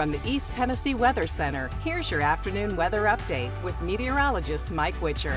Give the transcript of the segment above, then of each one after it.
From the East Tennessee Weather Center, here's your afternoon weather update with meteorologist Mike Witcher.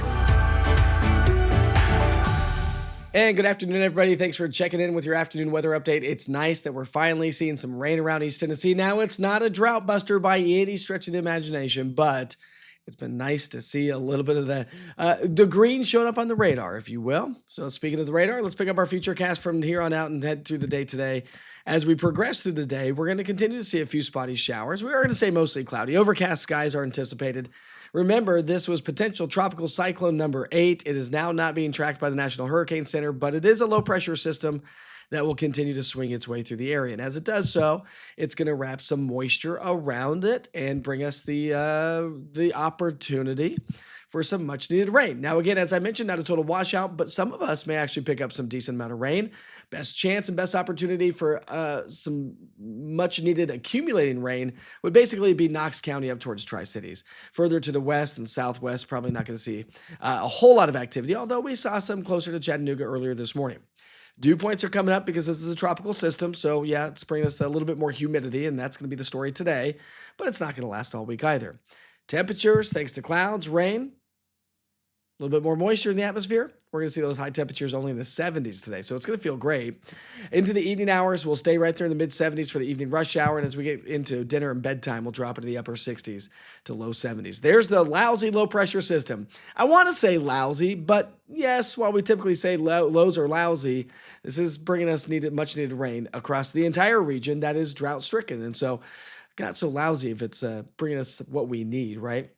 And good afternoon, everybody. Thanks for checking in with your afternoon weather update. It's nice that we're finally seeing some rain around East Tennessee. Now, it's not a drought buster by any stretch of the imagination, but it's been nice to see a little bit of the green showing up on the radar, if you will. So speaking of the radar, let's pick up our futurecast from here on out and head through the day today. As we progress through the day, we're going to continue to see a few spotty showers. We are going to stay mostly cloudy. Overcast skies are anticipated. Remember, this was potential tropical cyclone number 8. It is now not being tracked by the National Hurricane Center, but it is a low-pressure system that will continue to swing its way through the area. And as it does so, it's going to wrap some moisture around it and bring us the opportunity for some much-needed rain. Now, again, as I mentioned, not a total washout, but some of us may actually pick up some decent amount of rain. Best chance and best opportunity for some much-needed accumulating rain would basically be Knox County up towards Tri-Cities. Further to the west and southwest, probably not going to see a whole lot of activity, although we saw some closer to Chattanooga earlier this morning. Dew points are coming up because this is a tropical system, so yeah, it's bringing us a little bit more humidity, and that's going to be the story today, but it's not going to last all week either. Temperatures, thanks to clouds, rain, a little bit more moisture in the atmosphere. We're going to see those high temperatures only in the 70s today, so it's going to feel great. Into the evening hours, we'll stay right there in the mid-70s for the evening rush hour, and as we get into dinner and bedtime, we'll drop into the upper 60s to low 70s. There's the lousy low-pressure system. I want to say lousy, but yes, while we typically say lows are lousy, this is bringing us much-needed rain across the entire region that is drought-stricken, and so not so lousy if it's bringing us what we need, right?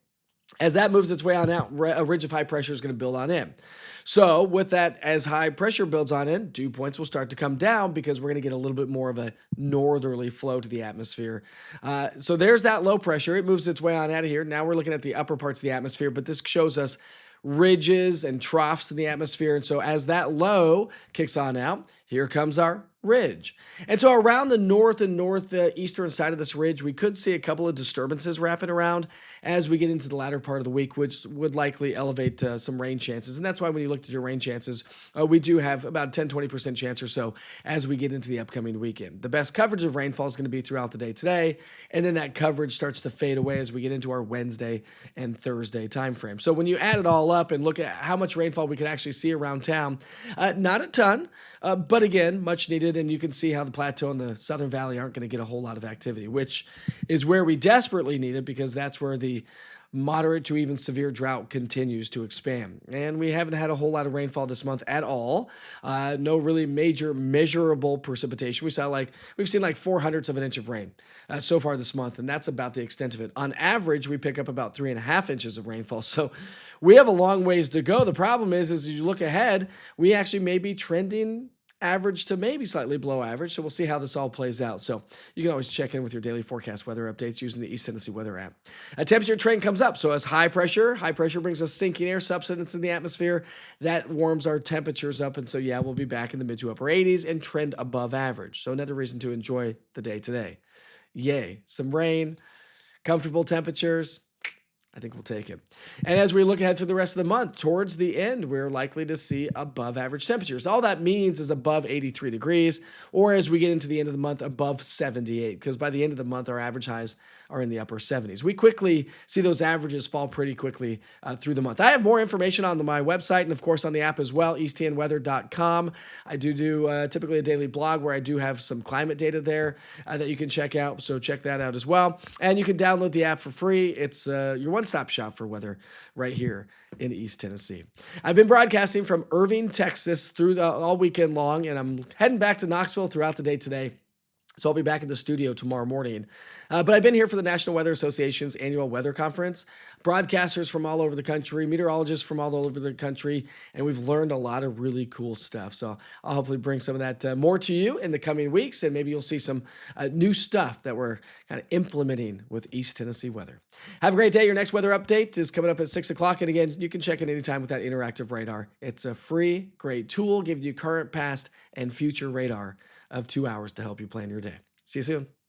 As that moves its way on out, a ridge of high pressure is going to build on in. So with that, as high pressure builds on in, dew points will start to come down because we're going to get a little bit more of a northerly flow to the atmosphere. So there's that low pressure. It moves its way on out of here. Now we're looking at the upper parts of the atmosphere, but this shows us ridges and troughs in the atmosphere. And so as that low kicks on out, here comes our ridge. And so around the north and northeastern side of this ridge, we could see a couple of disturbances wrapping around as we get into the latter part of the week, which would likely elevate some rain chances. And that's why when you looked at your rain chances, we do have about 10-20% chance or so as we get into the upcoming weekend. The best coverage of rainfall is going to be throughout the day today, and then that coverage starts to fade away as we get into our Wednesday and Thursday timeframe. So when you add it all up and look at how much rainfall we can actually see around town, not a ton, but again, much needed. And you can see how the plateau and the Southern Valley aren't going to get a whole lot of activity, which is where we desperately need it because that's where the moderate to even severe drought continues to expand. And we haven't had a whole lot of rainfall this month at all. No really major measurable precipitation. We've seen like 0.04 of an inch of rain so far this month, and that's about the extent of it. On average, we pick up about 3.5 inches of rainfall. So we have a long ways to go. The problem is as you look ahead, we actually may be trending average to maybe slightly below average. So we'll see how this all plays out. So you can always check in with your daily forecast weather updates using the East Tennessee Weather app. A temperature trend comes up. So as high pressure brings us sinking air substance in the atmosphere. That warms our temperatures up. And so, yeah, we'll be back in the mid to upper 80s and trend above average. So another reason to enjoy the day today. Yay. Some rain, comfortable temperatures. I think we'll take it. And as we look ahead through the rest of the month, towards the end, we're likely to see above average temperatures. All that means is above 83 degrees, or as we get into the end of the month, above 78, because by the end of the month, our average highs are in the upper 70s. We quickly see those averages fall pretty quickly through the month. I have more information on my website and, of course, on the app as well, eastTNweather.com. I do typically a daily blog where I do have some climate data there that you can check out, so check that out as well. And you can download the app for free. It's your one-stop shop for weather right here in East Tennessee. I've been broadcasting from Irving, Texas through all weekend long, and I'm heading back to Knoxville throughout the day today. So I'll be back in the studio tomorrow morning. But I've been here for the National Weather Association's annual weather conference. Broadcasters from all over the country, meteorologists from all over the country, and we've learned a lot of really cool stuff. So I'll hopefully bring some of that more to you in the coming weeks, and maybe you'll see some new stuff that we're kind of implementing with East Tennessee weather. Have a great day. Your next weather update is coming up at 6 o'clock. And again, you can check it anytime with that interactive radar. It's a free, great tool, gives you current, past, and future radar of 2 hours to help you plan your day. See you soon.